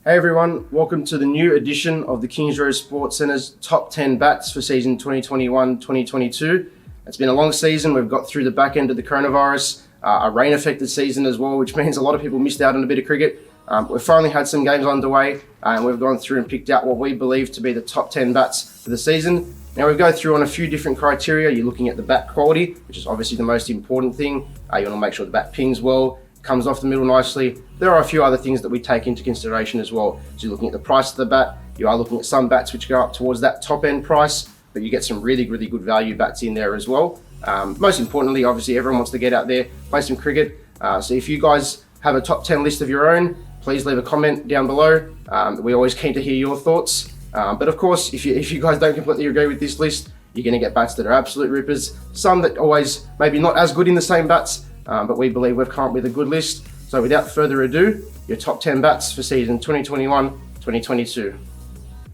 Hey everyone, welcome to the new edition of the Kings Road Sports Centre's Top 10 Bats for season 2021-2022. It's been a long season. We've got through the back end of the coronavirus, a rain-affected season as well, which means a lot of people missed out on a bit of cricket. We've finally had some games underway, and we've gone through and picked out what we believe to be the top 10 bats for the season. Now, we go through on a few different criteria. You're looking at the bat quality, which is obviously the most important thing. You want to make sure the bat pings well, comes off the middle nicely. There are a few other things that we take into consideration as well. So you're looking at the price of the bat. You are looking at some bats which go up towards that top end price, but you get some really good value bats in there as well. Most importantly, obviously, everyone wants to get out there, play some cricket. So if you guys have a top 10 list of your own, please leave a comment down below. We're always keen to hear your thoughts. But of course, if you guys don't completely agree with this list, you're going to get bats that are absolute rippers. Some that always maybe not as good in the same bats, but we believe we've come up with a good list. So without further ado, your top 10 bats for season 2021-2022.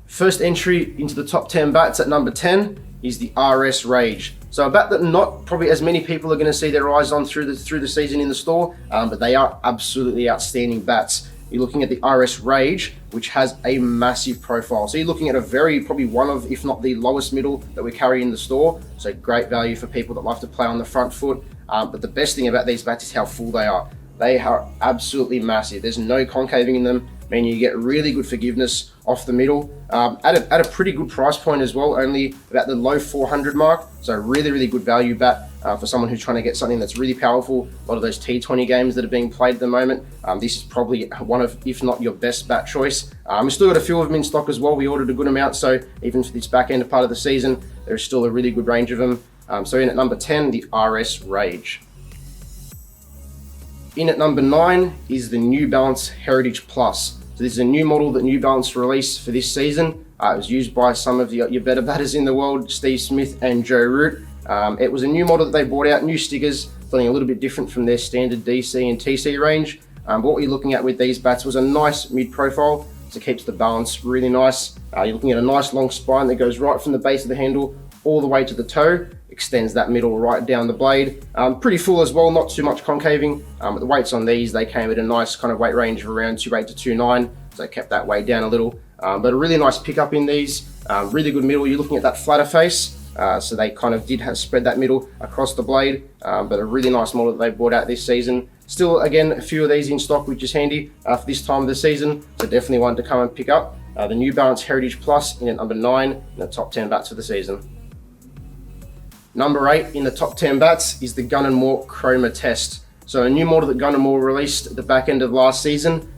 First entry into the top 10 bats at number 10 is the RS Rage. So a bat that not probably as many people are going to see their eyes on through the season in the store, but they are absolutely outstanding bats. You're looking at the RS Rage, which has a massive profile. So you're looking at probably one of, if not the lowest middle that we carry in the store. So great value for people that love to play on the front foot. But the best thing about these bats is how full they are. They are absolutely massive. There's no concaving in them, meaning you get really good forgiveness off the middle at a pretty good price point as well, only about the low 400 mark. So really good value bat for someone who's trying to get something that's really powerful. A lot of those T20 games that are being played at the moment, this is probably one of, if not your best bat choice. We've still got a few of them in stock as well. We ordered a good amount, so even for this back end part of the season, there's still a really good range of them. So in at number 10, the RS Rage. In at number 9 is the New Balance Heritage Plus. So this is a new model that New Balance released for this season. It was used by some of your better batters in the world, Steve Smith and Joe Root. It was a new model that they brought out, new stickers, something a little bit different from their standard DC and TC range. But what you're looking at with these bats was a nice mid-profile, so it keeps the balance really nice. You're looking at a nice long spine that goes right from the base of the handle all the way to the toe, extends that middle right down the blade. Pretty full as well, not too much concaving. But the weights on these, they came at a nice kind of weight range of around 2.8 to 2.9, so it kept that weight down a little. But a really nice pickup in these, really good middle. You're looking at that flatter face, so they kind of did spread that middle across the blade, but a really nice model that they brought out this season. Still, again, a few of these in stock, which is handy for this time of the season, so definitely one to come and pick up. The New Balance Heritage Plus in at number 9 in the top 10 bats for the season. Number 8 in the top 10 bats is the Gunn & Moore Chroma Test. So a new model that Gunn & Moore released at the back end of last season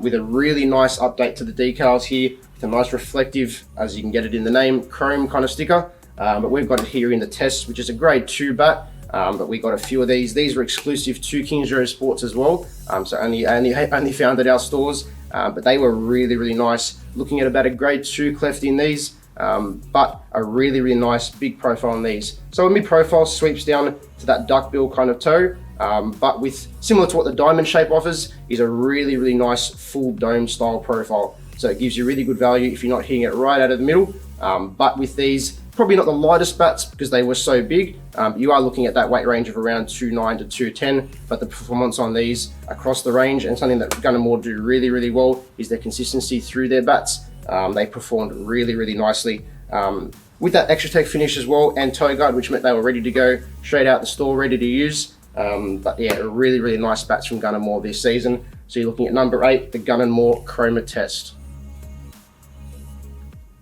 with a really nice update to the decals here, with a nice reflective, as you can get it in the name, chrome kind of sticker. But we've got it here in the Test, which is a grade 2 bat. But we got a few of these. These are exclusive to Kings Road Sports as well. So only found at our stores. But they were really nice. Looking at about a grade 2 cleft in these. But a really nice big profile on these. So a mid-profile sweeps down to that duckbill kind of toe, but with similar to what the diamond shape offers, is a really nice full dome style profile. So it gives you really good value if you're not hitting it right out of the middle. But with these, probably not the lightest bats because they were so big. You are looking at that weight range of around 2.9 to 2.10, but the performance on these across the range, and something that Gunn & Moore do really well, is their consistency through their bats. They performed really nicely with that extra tech finish as well, and toe guard, which meant they were ready to go straight out the store, ready to use. But yeah, really nice bats from Gunn & Moore this season. So you're looking at number 8, the Gunn & Moore Chroma Test.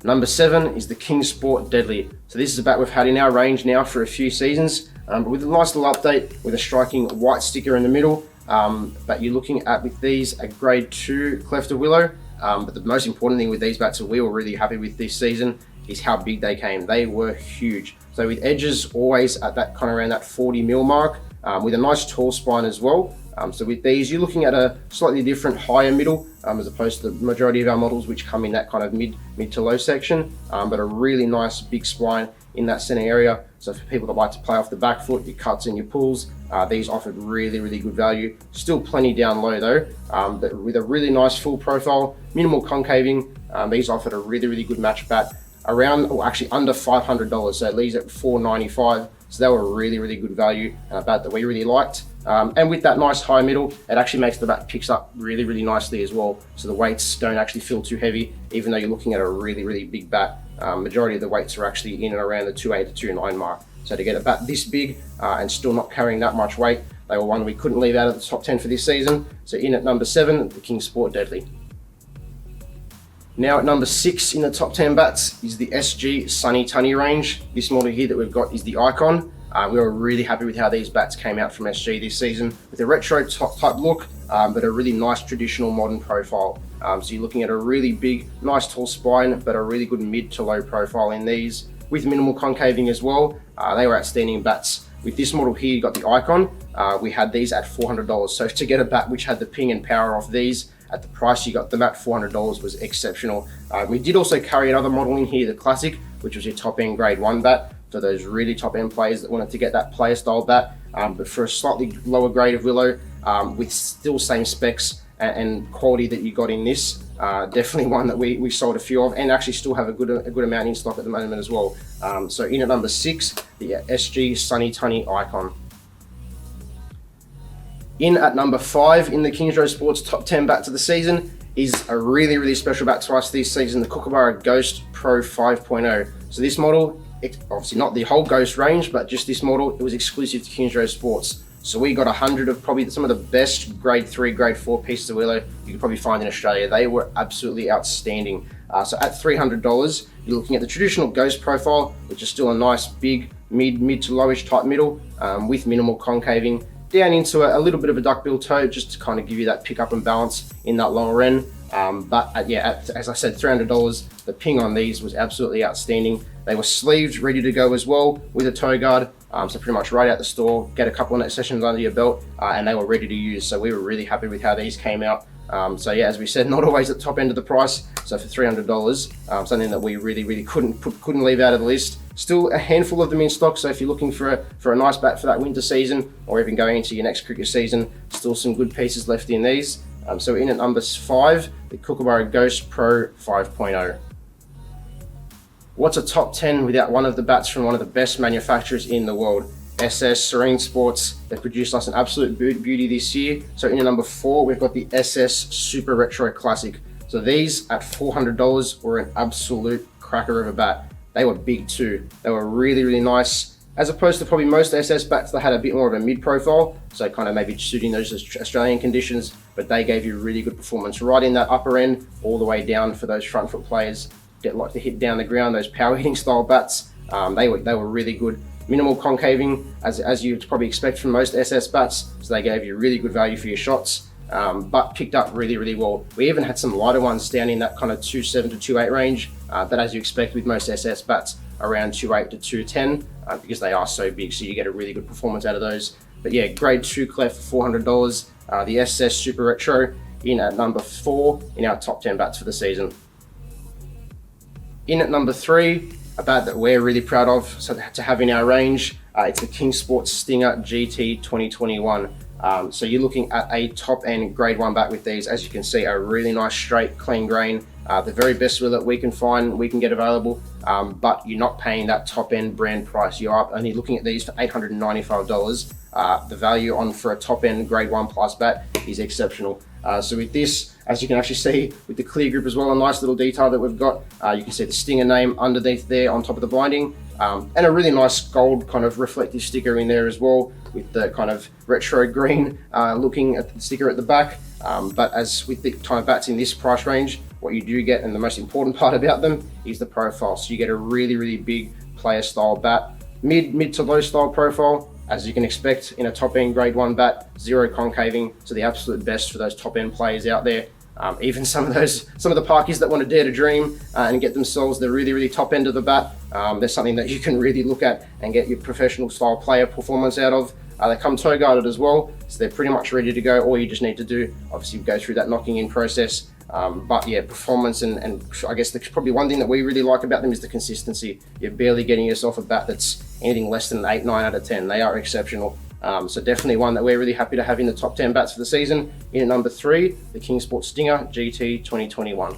Number 7 is the King Sport Deadly. So this is a bat we've had in our range now for a few seasons, but with a nice little update with a striking white sticker in the middle. But you're looking at, with these, a grade 2 cleft of willow. But the most important thing with these bats that we were really happy with this season is how big they came. They were huge. So with edges always at that kind of around that 40 mil mark, with a nice tall spine as well. So with these, you're looking at a slightly different higher middle, as opposed to the majority of our models, which come in that kind of mid to low section, but a really nice big spine in that center area. So for people that like to play off the back foot, your cuts and your pulls, these offered really good value. Still plenty down low though, but with a really nice full profile, minimal concaving. These offered a really good match bat around, or actually under $500. So it leaves at $495. So they were really, really good value and a bat that we really liked. And with that nice high middle, it actually makes the bat picks up really, really nicely as well. So the weights don't actually feel too heavy, even though you're looking at a really, really big bat. Majority of the weights are actually in and around the 2.8 to 2.9 mark. So to get a bat this big and still not carrying that much weight, they were one we couldn't leave out of the top 10 for this season. So in at number 7, the King Sport Deadly. Now at number 6 in the top 10 bats is the SG Sunny Tunny range. This model here that we've got is the Icon. We were really happy with how these bats came out from SG this season with a retro type look, but a really nice traditional modern profile. So you're looking at a really big, nice tall spine, but a really good mid to low profile in these with minimal concaving as well. They were outstanding bats. With this model here, you got the Icon. We had these at $400. So to get a bat which had the ping and power of these at the price you got them at, $400, was exceptional. We did also carry another model in here, the Classic, which was your top end grade 1 bat for those really top end players that wanted to get that player style bat, but for a slightly lower grade of Willow with still same specs and quality that you got in this. Definitely one that we sold a few of and actually still have a good amount in stock at the moment as well. So in at number 6, the SG Sunny Tunny Icon. In at number 5 in the Kingsroad Sports top 10 bats of the season is a really, really special bat to us this season, the Kookaburra Ghost Pro 5.0. So this model, obviously not the whole Ghost range, but just this model, it was exclusive to Kingsroad Sports. So we got 100 of probably some of the best grade 3, grade 4 pieces of Willow you could probably find in Australia. They were absolutely outstanding. So at $300, you're looking at the traditional Ghost profile, which is still a nice big mid to lowish type middle with minimal concaving, down into a little bit of a duckbill toe, just to kind of give you that pickup and balance in that longer end. But as I said, $300, the ping on these was absolutely outstanding. They were sleeved, ready to go as well with a toe guard. So pretty much right out the store, get a couple of net sessions under your belt, and they were ready to use. So we were really happy with how these came out. So yeah, as we said, not always at the top end of the price. So for $300, something that we really couldn't leave out of the list. Still a handful of them in stock. So if you're looking for a nice bat for that winter season, or even going into your next cricket season, still some good pieces left in these. So in at number 5, the Kookaburra Ghost Pro 5.0. What's a top 10 without one of the bats from one of the best manufacturers in the world? SS Serene Sports. They produced us an absolute beauty this year. So in at number 4, we've got the SS Super Retro Classic. So these at $400 were an absolute cracker of a bat. They were big too. They were really nice, as opposed to probably most SS bats that had a bit more of a mid profile. So kind of maybe suiting those Australian conditions, but they gave you really good performance right in that upper end, all the way down for those front foot players that like to hit down the ground, those power hitting style bats. They were really good. Minimal concaving, as you'd probably expect from most SS bats, so they gave you really good value for your shots, but picked up really well. We even had some lighter ones down in that kind of 2.7 to 2.8 range, but as you expect with most SS bats, around 2.8 to 2.10, because they are so big, so you get a really good performance out of those. But yeah, grade 2 clef for $400, the SS Super Retro in at number 4 in our top 10 bats for the season. In at number 3, a bat that we're really proud of to have in our range, it's the King Sports Stinger GT 2021. So you're looking at a top end grade 1 bat with these. As you can see, a really nice straight clean grain, the very best Willow that we can find, we can get available, but you're not paying that top end brand price. You are only looking at these for $895. The value on for a top end grade 1 plus bat is exceptional. So with this, as you can actually see with the clear grip as well, a nice little detail that we've got. You can see the Stinger name underneath there on top of the binding, and a really nice gold kind of reflective sticker in there as well, with the kind of retro green looking at the sticker at the back. But as with the kind of bats in this price range, what you do get, and the most important part about them, is the profile. So you get a really big player style bat, mid to low style profile, as you can expect in a top end grade 1 bat, zero concaving, so the absolute best for those top end players out there. Even some of the parkies that want to dare to dream and get themselves the really top end of the bat, there's something that you can really look at and get your professional style player performance out of. They come toe guarded as well, so they're pretty much ready to go. All you just need to do, obviously, go through that knocking in process. But yeah, performance and I guess probably one thing that we really like about them is the consistency. You're barely getting yourself a bat that's anything less than 8, 9 out of 10. They are exceptional. So definitely one that we're really happy to have in the top 10 bats for the season. In at number 3, the King Sports Stinger GT 2021.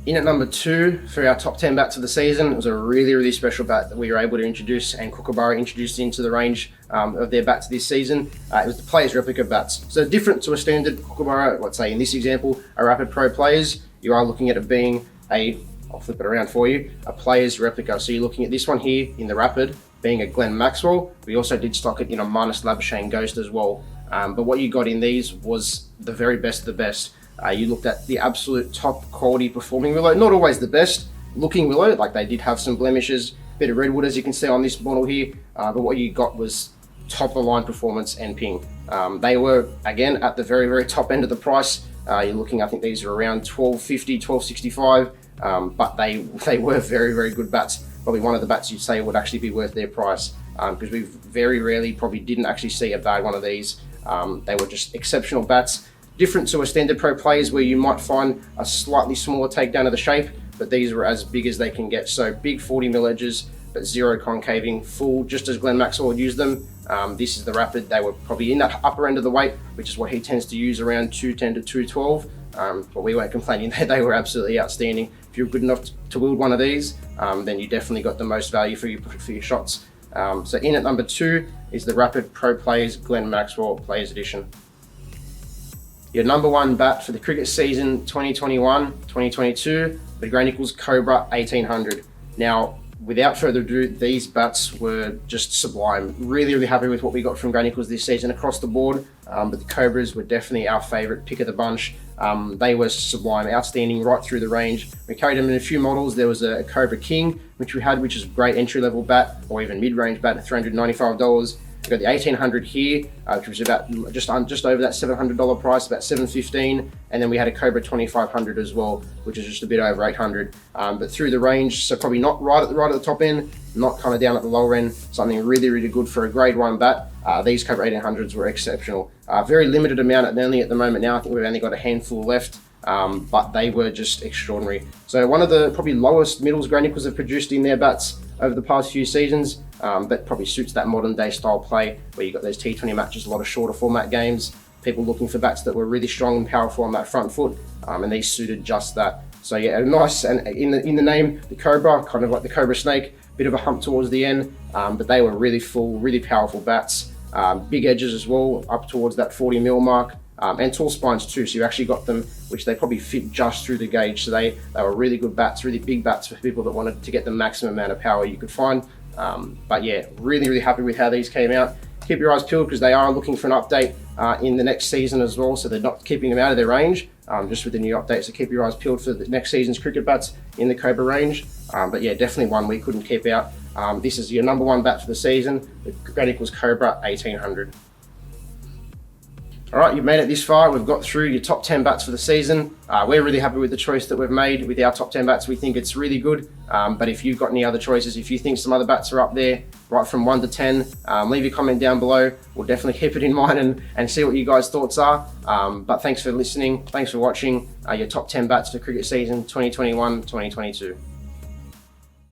In at number 2 for our top 10 bats of the season, it was a really special bat that we were able to introduce, and Kookaburra introduced into the range of their bats this season. It was the Players Replica bats. So different to a standard Kookaburra, let's say in this example, a Rapid Pro Players, you are looking at it being I'll flip it around for you, a Players Replica. So you're looking at this one here in the Rapid being a Glenn Maxwell. We also did stock it in a Marnus Labuschagne Ghost as well. But what you got in these was the very best of the best. You looked at the absolute top quality performing willow, not always the best looking willow, like they did have some blemishes, bit of redwood as you can see on this model here, but what you got was top of the line performance and ping. They were again at the very top end of the price. You're looking, I think these are around $12.50, $12.65, but they were very good bats. Probably one of the bats you'd say would actually be worth their price, because we very rarely probably didn't actually see a bad one of these. They were just exceptional bats. Different to a standard Pro Players where you might find a slightly smaller takedown of the shape, but these were as big as they can get. So big 40mm edges, but zero concaving, full, just as Glenn Maxwell would use them. This is the Rapid. They were probably in that upper end of the weight, which is what he tends to use, around 210 to 212. But we weren't complaining. They were absolutely outstanding. If you're good enough to wield one of these, then you definitely got the most value for your shots. So in at number 2 is the Rapid Pro Players Glenn Maxwell Players Edition. Your number 1 bat for the cricket season 2021-2022, the Gray-Nicolls Cobra 1800. Now, without further ado, these bats were just sublime. Really happy with what we got from Gray-Nicolls this season across the board, but the Cobras were definitely our favourite pick of the bunch. They were sublime, outstanding right through the range. We carried them in a few models. There was a Cobra King, which is a great entry-level bat, or even mid-range bat at $395. We've got the 1800 here, which was about just over that $700 price, about $715, and then we had a Cobra 2500 as well, which is just a bit over $800. But through the range, so probably not right at the top end, not kind of down at the lower end, something really good for a grade 1 bat. These Cobra 1800s were exceptional. Very limited amount at the moment now. I think we've only got a handful left. But they were just extraordinary. So one of the probably lowest middles Gray-Nicolls have produced in their bats over the past few seasons, that probably suits that modern day style play where you got those T20 matches, a lot of shorter format games, people looking for bats that were really strong and powerful on that front foot, and these suited just that. So yeah, nice, and in the name, the Cobra, kind of like the Cobra Snake, bit of a hump towards the end, but they were really full, really powerful bats. Big edges as well, up towards that 40mm mark. And tall spines too, so you actually got them, which they probably fit just through the gauge. So they were really good bats, really big bats for people that wanted to get the maximum amount of power you could find. But yeah, really happy with how these came out. Keep your eyes peeled because they are looking for an update in the next season as well, so they're not keeping them out of their range, just with the new update. So keep your eyes peeled for the next season's cricket bats in the Cobra range. But yeah, definitely one we couldn't keep out. This is your number 1 bat for the season, the Gray-Nicolls Cobra 1800. All right, you've made it this far. We've got through your top 10 bats for the season. We're really happy with the choice that we've made with our top 10 bats. We think it's really good. But if you've got any other choices, if you think some other bats are up there, right from 1 to 10, leave your comment down below. We'll definitely keep it in mind and see what you guys' thoughts are. But thanks for listening. Thanks for watching your top 10 bats for cricket season 2021-2022.